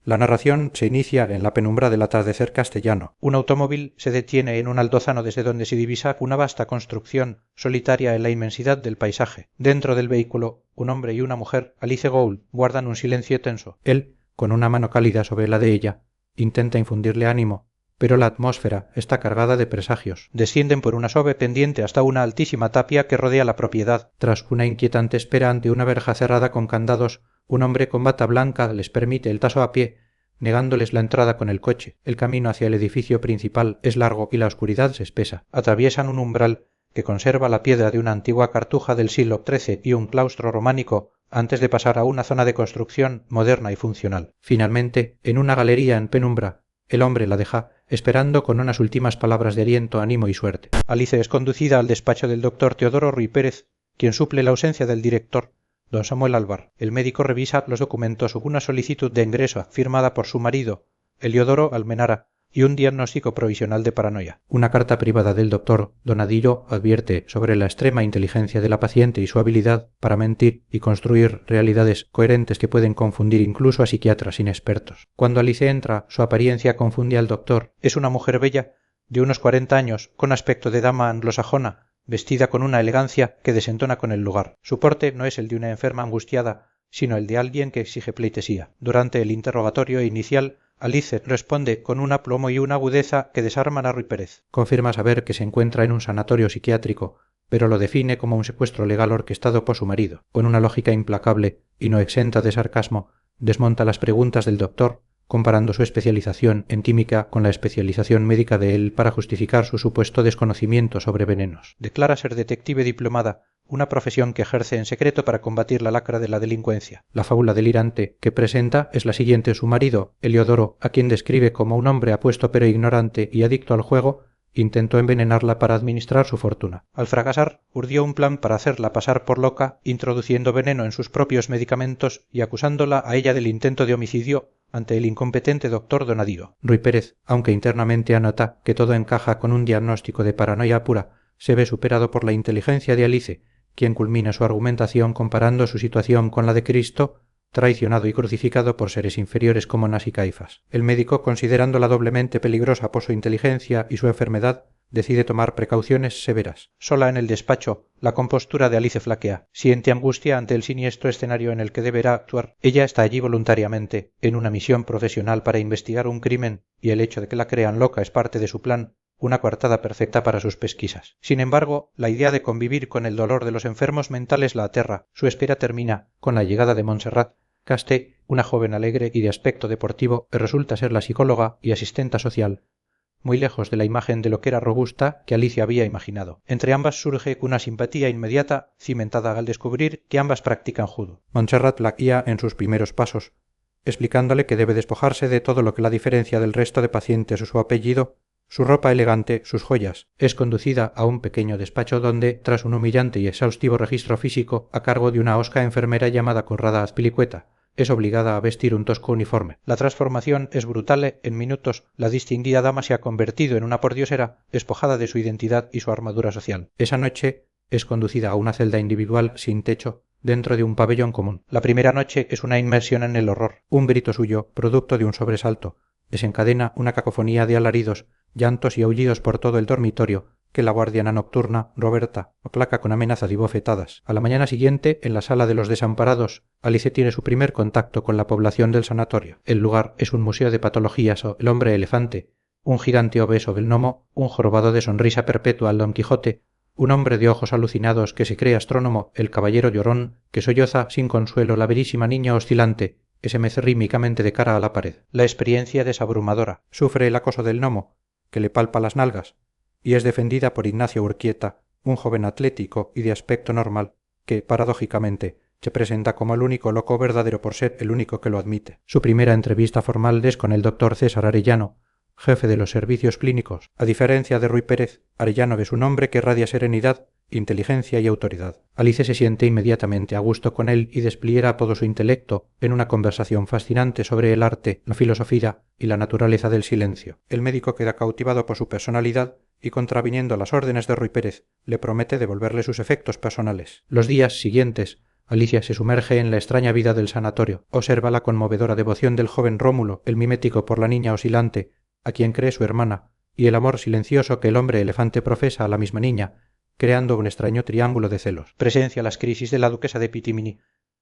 La narración se inicia en la penumbra del atardecer castellano. Un automóvil se detiene en un aldozano desde donde se divisa una vasta construcción solitaria en la inmensidad del paisaje. Dentro del vehículo, un hombre y una mujer, Alice Gould, guardan un silencio tenso. Él, con una mano cálida sobre la de ella, intenta infundirle ánimo, pero la atmósfera está cargada de presagios. Descienden por una suave pendiente hasta una altísima tapia que rodea la propiedad. Tras una inquietante espera ante una verja cerrada con candados, un hombre con bata blanca les permite el paso a pie, negándoles la entrada con el coche. El camino hacia el edificio principal es largo y la oscuridad se espesa. Atraviesan un umbral que conserva la piedra de una antigua cartuja del siglo XIII y un claustro románico antes de pasar a una zona de construcción moderna y funcional. Finalmente, en una galería en penumbra, el hombre la deja, esperando con unas últimas palabras de aliento, ánimo y suerte. Alice es conducida al despacho del doctor Teodoro Ruy Pérez, quien suple la ausencia del director, don Samuel Alvar. El médico revisa los documentos, una solicitud de ingreso firmada por su marido, Eliodoro Almenara, y un diagnóstico provisional de paranoia. Una carta privada del doctor Donadillo advierte sobre la extrema inteligencia de la paciente y su habilidad para mentir y construir realidades coherentes que pueden confundir incluso a psiquiatras inexpertos. Cuando Alice entra, su apariencia confunde al doctor. Es una mujer bella, de unos 40 años, con aspecto de dama anglosajona, vestida con una elegancia que desentona con el lugar. Su porte no es el de una enferma angustiada, sino el de alguien que exige pleitesía. Durante el interrogatorio inicial, Alice responde con un aplomo y una agudeza que desarman a Ruy Pérez. Confirma saber que se encuentra en un sanatorio psiquiátrico, pero lo define como un secuestro legal orquestado por su marido. Con una lógica implacable y no exenta de sarcasmo, desmonta las preguntas del doctor, comparando su especialización en química con la especialización médica de él para justificar su supuesto desconocimiento sobre venenos. Declara ser detective diplomada, una profesión que ejerce en secreto para combatir la lacra de la delincuencia. La fábula delirante que presenta es la siguiente. Su marido, Eliodoro, a quien describe como un hombre apuesto pero ignorante y adicto al juego, intentó envenenarla para administrar su fortuna. Al fracasar, urdió un plan para hacerla pasar por loca, introduciendo veneno en sus propios medicamentos y acusándola a ella del intento de homicidio ante el incompetente doctor Donadío. Ruy Pérez, aunque internamente anota que todo encaja con un diagnóstico de paranoia pura, se ve superado por la inteligencia de Alice, quien culmina su argumentación comparando su situación con la de Cristo, traicionado y crucificado por seres inferiores como Anás y Caifás. El médico, considerándola doblemente peligrosa por su inteligencia y su enfermedad, decide tomar precauciones severas. Sola en el despacho, la compostura de Alice flaquea. Siente angustia ante el siniestro escenario en el que deberá actuar. Ella está allí voluntariamente, en una misión profesional para investigar un crimen, y el hecho de que la crean loca es parte de su plan, una coartada perfecta para sus pesquisas. Sin embargo, la idea de convivir con el dolor de los enfermos mentales la aterra. Su espera termina con la llegada de Montserrat Casté, una joven alegre y de aspecto deportivo, que resulta ser la psicóloga y asistenta social, muy lejos de la imagen de lo que era robusta que Alicia había imaginado. Entre ambas surge una simpatía inmediata, cimentada al descubrir que ambas practican judo. Montserrat la guía en sus primeros pasos, explicándole que debe despojarse de todo lo que la diferencia del resto de pacientes o su apellido, su ropa elegante, sus joyas. Es conducida a un pequeño despacho donde, tras un humillante y exhaustivo registro físico a cargo de una hosca enfermera llamada Conrada Azpilicueta, es obligada a vestir un tosco uniforme. La transformación es brutal. En minutos la distinguida dama se ha convertido en una pordiosera despojada de su identidad y su armadura social. Esa noche es conducida a una celda individual sin techo dentro de un pabellón común. La primera noche es una inmersión en el horror. Un grito suyo, producto de un sobresalto, desencadena una cacofonía de alaridos, llantos y aullidos por todo el dormitorio, que la guardiana nocturna, Roberta, aplaca con amenaza de bofetadas. A la mañana siguiente, en la sala de los desamparados, Alice tiene su primer contacto con la población del sanatorio. El lugar es un museo de patologías: el hombre elefante, un gigante obeso del gnomo, un jorobado de sonrisa perpetua al Don Quijote, un hombre de ojos alucinados que se cree astrónomo, el caballero llorón, que solloza sin consuelo la verísima niña oscilante, que se mece rítmicamente de cara a la pared. La experiencia es abrumadora. Sufre el acoso del gnomo, que le palpa las nalgas, y es defendida por Ignacio Urquieta, un joven atlético y de aspecto normal, que, paradójicamente, se presenta como el único loco verdadero por ser el único que lo admite. Su primera entrevista formal es con el doctor César Arellano, jefe de los servicios clínicos. A diferencia de Ruy Pérez, Arellano es un hombre que irradia serenidad, inteligencia y autoridad. Alice se siente inmediatamente a gusto con él y despliega todo su intelecto en una conversación fascinante sobre el arte, la filosofía y la naturaleza del silencio. El médico queda cautivado por su personalidad y, contraviniendo las órdenes de Ruy Pérez, le promete devolverle sus efectos personales. Los días siguientes Alicia se sumerge en la extraña vida del sanatorio, observa la conmovedora devoción del joven Rómulo, el mimético por la niña oscilante, a quien cree su hermana, y el amor silencioso que el hombre elefante profesa a la misma niña, creando un extraño triángulo de celos. Presencia las crisis de la duquesa de Pitimini,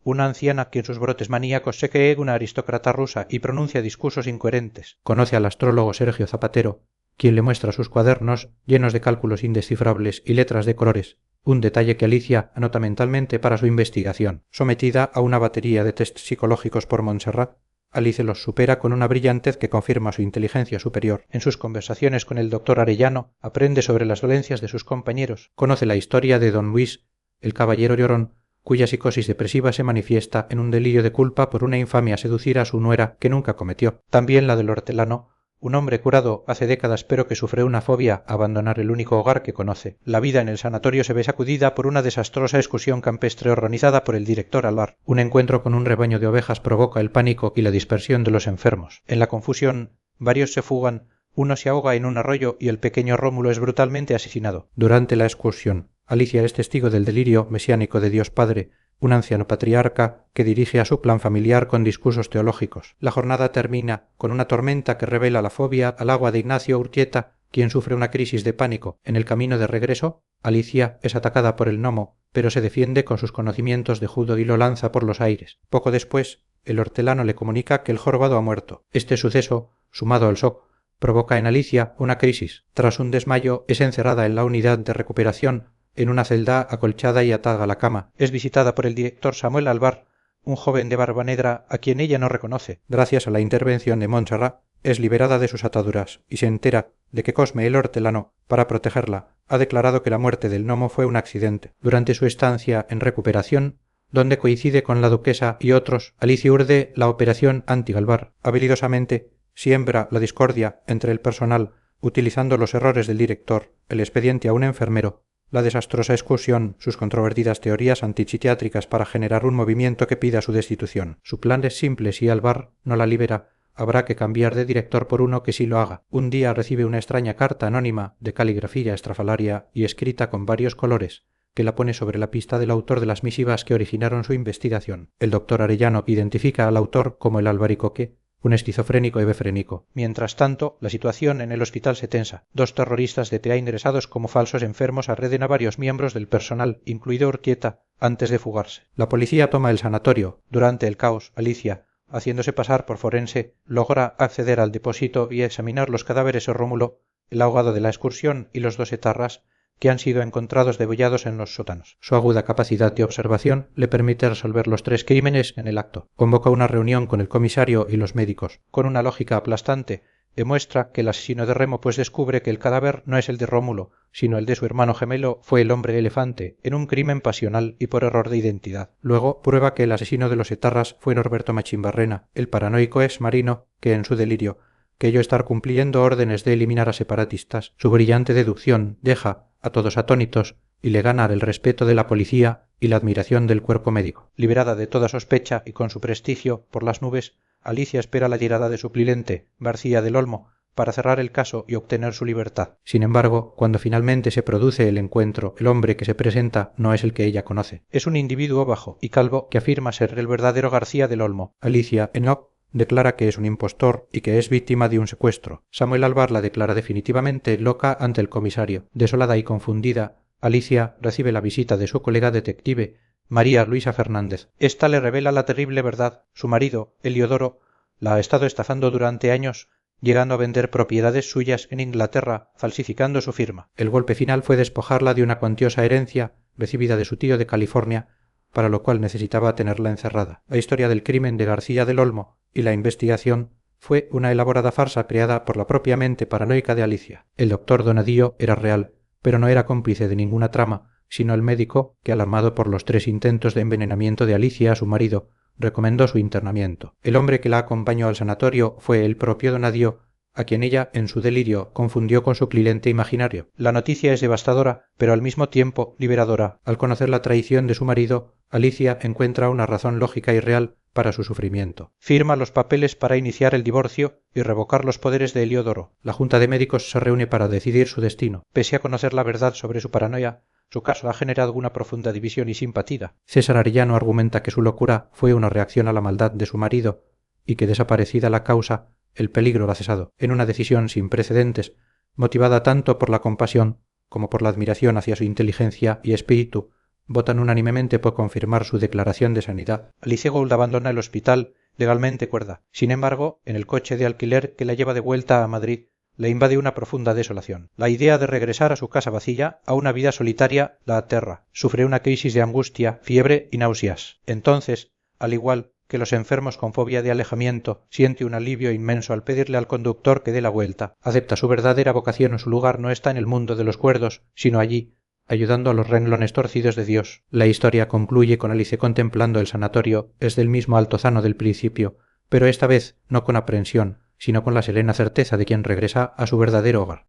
una anciana que en sus brotes maníacos se cree una aristócrata rusa y pronuncia discursos incoherentes. Conoce al astrólogo Sergio Zapatero, quien le muestra sus cuadernos llenos de cálculos indescifrables y letras de colores, un detalle que Alicia anota mentalmente para su investigación. Sometida a una batería de tests psicológicos por Montserrat, Alice los supera con una brillantez que confirma su inteligencia superior. En sus conversaciones con el doctor Arellano aprende sobre las dolencias de sus compañeros, conoce la historia de don Luis, el caballero llorón, cuya psicosis depresiva se manifiesta en un delirio de culpa por una infamia seducir a su nuera que nunca cometió. También la del hortelano, un hombre curado hace décadas pero que sufre una fobia a abandonar el único hogar que conoce. La vida en el sanatorio se ve sacudida por una desastrosa excursión campestre organizada por el director Alvar. Un encuentro con un rebaño de ovejas provoca el pánico y la dispersión de los enfermos. En la confusión, varios se fugan, uno se ahoga en un arroyo y el pequeño Rómulo es brutalmente asesinado. Durante la excursión, Alicia es testigo del delirio mesiánico de Dios Padre, un anciano patriarca que dirige a su plan familiar con discursos teológicos. La jornada termina con una tormenta que revela la fobia al agua de Ignacio Urquieta, quien sufre una crisis de pánico. En el camino de regreso, Alicia es atacada por el gnomo, pero se defiende con sus conocimientos de judo y lo lanza por los aires. Poco después, el hortelano le comunica que el jorobado ha muerto. Este suceso, sumado al shock, provoca en Alicia una crisis. Tras un desmayo, es encerrada en la unidad de recuperación, en una celda acolchada y atada a la cama. Es visitada por el director Samuel Alvar, un joven de barba negra a quien ella no reconoce. Gracias a la intervención de Montserrat, es liberada de sus ataduras y se entera de que Cosme el hortelano, para protegerla, ha declarado que la muerte del gnomo fue un accidente. Durante su estancia en recuperación, donde coincide con la duquesa y otros, Alicia urde la operación anti-Galvar. Habilidosamente siembra la discordia entre el personal, utilizando los errores del director, el expediente a un enfermero, la desastrosa excursión, sus controvertidas teorías antipsiquiátricas para generar un movimiento que pida su destitución. Su plan es simple: si Alvar no la libera, habrá que cambiar de director por uno que sí lo haga. Un día recibe una extraña carta anónima de caligrafía estrafalaria y escrita con varios colores, que la pone sobre la pista del autor de las misivas que originaron su investigación. El doctor Arellano identifica al autor como el albaricoque, un esquizofrénico hebefrénico. Mientras tanto, la situación en el hospital se tensa. Dos terroristas de TEA ingresados como falsos enfermos agreden a varios miembros del personal, incluido Urquieta, antes de fugarse. La policía toma el sanatorio. Durante el caos, Alicia, haciéndose pasar por forense, logra acceder al depósito y examinar los cadáveres de Rómulo, el ahogado de la excursión y los dos etarras, que han sido encontrados degollados en los sótanos. Su aguda capacidad de observación le permite resolver los tres crímenes en el acto. Convoca una reunión con el comisario y los médicos. Con una lógica aplastante, demuestra que el asesino de Remo pues descubre que el cadáver no es el de Rómulo, sino el de su hermano gemelo fue el hombre elefante, en un crimen pasional y por error de identidad. Luego prueba que el asesino de los etarras fue Norberto Machimbarrena, el paranoico ex marino que en su delirio creyó estar cumpliendo órdenes de eliminar a separatistas. Su brillante deducción deja a todos atónitos y le gana el respeto de la policía y la admiración del cuerpo médico. Liberada de toda sospecha y con su prestigio por las nubes, Alicia espera la llegada de su cliente, García del Olmo, para cerrar el caso y obtener su libertad. Sin embargo, cuando finalmente se produce el encuentro, el hombre que se presenta no es el que ella conoce. Es un individuo bajo y calvo que afirma ser el verdadero García del Olmo. Alicia, en off, declara que es un impostor y que es víctima de un secuestro. Samuel Alvar la declara definitivamente loca ante el comisario. Desolada y confundida, Alicia recibe la visita de su colega detective, María Luisa Fernández. Esta le revela la terrible verdad. Su marido, Heliodoro, la ha estado estafando durante años, llegando a vender propiedades suyas en Inglaterra, falsificando su firma. El golpe final fue despojarla de una cuantiosa herencia recibida de su tío de California, para lo cual necesitaba tenerla encerrada. La historia del crimen de García del Olmo y la investigación fue una elaborada farsa creada por la propia mente paranoica de Alicia. El doctor Donadío era real, pero no era cómplice de ninguna trama, sino el médico que, alarmado por los 3 intentos de envenenamiento de Alicia, su marido, recomendó su internamiento. El hombre que la acompañó al sanatorio fue el propio Donadío, a quien ella, en su delirio, confundió con su cliente imaginario. La noticia es devastadora, pero al mismo tiempo liberadora. Al conocer la traición de su marido, Alicia encuentra una razón lógica y real para su sufrimiento. Firma los papeles para iniciar el divorcio y revocar los poderes de Heliodoro. La junta de médicos se reúne para decidir su destino. Pese a conocer la verdad sobre su paranoia, Su caso ha generado una profunda división y simpatía. César Arellano argumenta que su locura fue una reacción a la maldad de su marido y que desaparecida la causa, el peligro la ha cesado, en una decisión sin precedentes, motivada tanto por la compasión como por la admiración hacia su inteligencia y espíritu. Votan unánimemente por confirmar su declaración de sanidad. Alicia Gould abandona el hospital legalmente cuerda. Sin embargo, en el coche de alquiler que la lleva de vuelta a Madrid, le invade una profunda desolación. La idea de regresar a su casa vacía, a una vida solitaria, la aterra. Sufre una crisis de angustia, fiebre y náuseas. Entonces, al igual que los enfermos con fobia de alejamiento, siente un alivio inmenso al pedirle al conductor que dé la vuelta. Acepta su verdadera vocación, su lugar no está en el mundo de los cuerdos, sino allí, ayudando a los renglones torcidos de Dios. La historia concluye con Alice contemplando el sanatorio. Es del mismo altozano del principio, pero esta vez no con aprensión, sino con la serena certeza de quien regresa a su verdadero hogar.